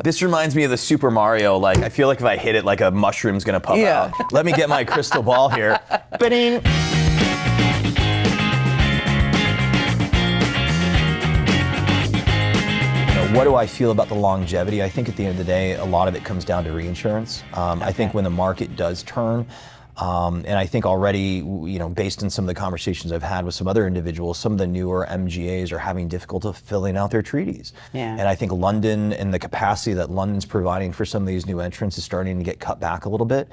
This reminds me of the Super Mario, like, I feel like if I hit it, like a mushroom's gonna pop out. Let me get my crystal ball here. Ba-ding. What do I feel about the longevity? I think at the end of the day, a lot of it comes down to reinsurance. I think when the market does turn, and I think already, based on some of the conversations I've had with some other individuals, some of the newer MGAs are having difficulty filling out their treaties. And I think London and the capacity that London's providing for some of these new entrants is starting to get cut back a little bit.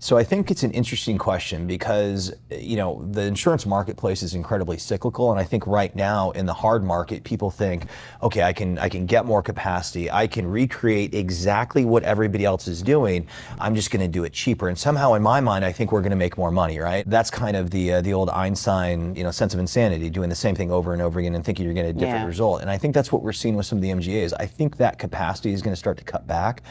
So I think it's an interesting question because, the insurance marketplace is incredibly cyclical. And I think right now in the hard market, people think, okay, I can get more capacity. I can recreate exactly what everybody else is doing. I'm just going to do it cheaper. And somehow in my mind, I think we're going to make more money, right? That's kind of the old Einstein, sense of insanity, doing the same thing over and over again and thinking you're getting a different result. And I think that's what we're seeing with some of the MGAs. I think that capacity is going to start to cut back.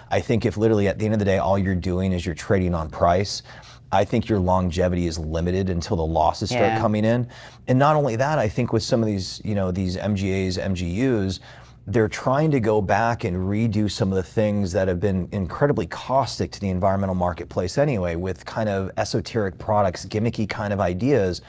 I think if literally at the end of the day, all you're doing is you're trading on price, I think your longevity is limited until the losses start coming in. And not only that, I think with some of these, these MGAs, MGUs, they're trying to go back and redo some of the things that have been incredibly caustic to the environmental marketplace anyway, with kind of esoteric products, gimmicky kind of ideas.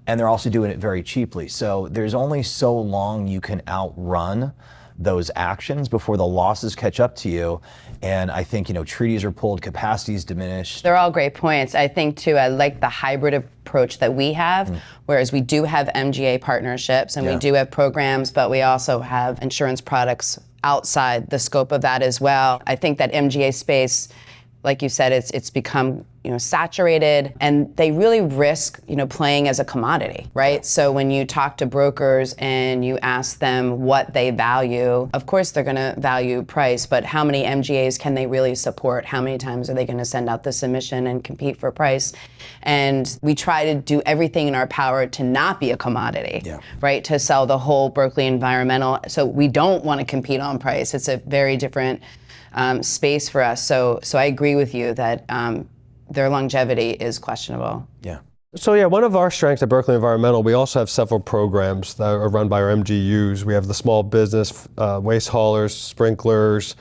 And they're also doing it very cheaply. So there's only so long you can outrun those actions before the losses catch up to you. And I think, treaties are pulled, capacity is diminished. They're all great points. I think too, I like the hybrid approach that we have, whereas we do have MGA partnerships and we do have programs, but we also have insurance products outside the scope of that as well. I think that MGA space, like you said, it's become saturated, and they really risk playing as a commodity, right? So when you talk to brokers and you ask them what they value, of course they're going to value price, but how many MGAs can they really support? How many times are they going to send out the submission and compete for price? And we try to do everything in our power to not be a commodity, right? To sell the whole Berkley Environmental. So we don't want to compete on price. It's a very different space for us. So I agree with you that their longevity is questionable. So one of our strengths at Berkley Environmental, we also have several programs that are run by our MGUs. We have the small business, waste haulers, sprinklers,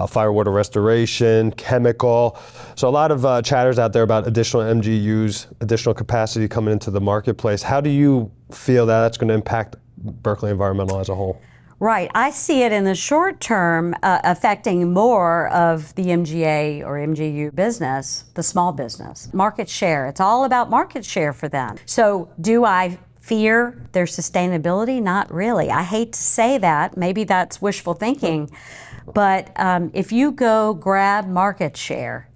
fire water restoration, chemical. So a lot of chatters out there about additional MGUs, additional capacity coming into the marketplace. How do you feel that that's going to impact Berkley Environmental as a whole? Right. I see it in the short term affecting more of the MGA or MGU business, the small business. Market share. It's all about market share for them. So do I fear their sustainability? Not really. I hate to say that. Maybe that's wishful thinking. But if you go grab market share,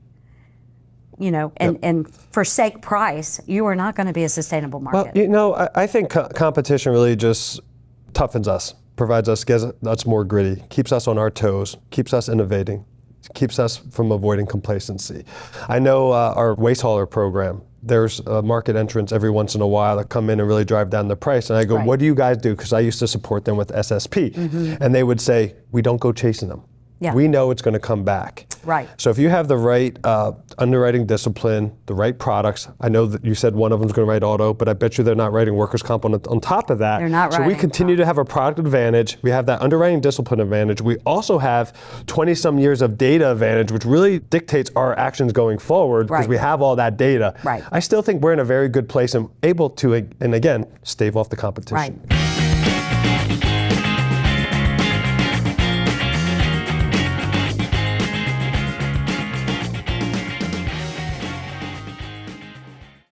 and forsake price, you are not going to be a sustainable market. Well, I think competition really just toughens us. Provides us, gets us more gritty, keeps us on our toes, keeps us innovating, keeps us from avoiding complacency. I know our waste hauler program, there's market entrants every once in a while that come in and really drive down the price. And I go, what do you guys do? Because I used to support them with SSP. And they would say, we don't go chasing them. We know it's going to come back. So if you have the right underwriting discipline, the right products, I know that you said one of them is going to write auto, but I bet you they're not writing workers' comp on top of that. They're not so we continue to have a product advantage. We have that underwriting discipline advantage. We also have 20-some years of data advantage, which really dictates our actions going forward because we have all that data. I still think we're in a very good place and able to, and again, stave off the competition.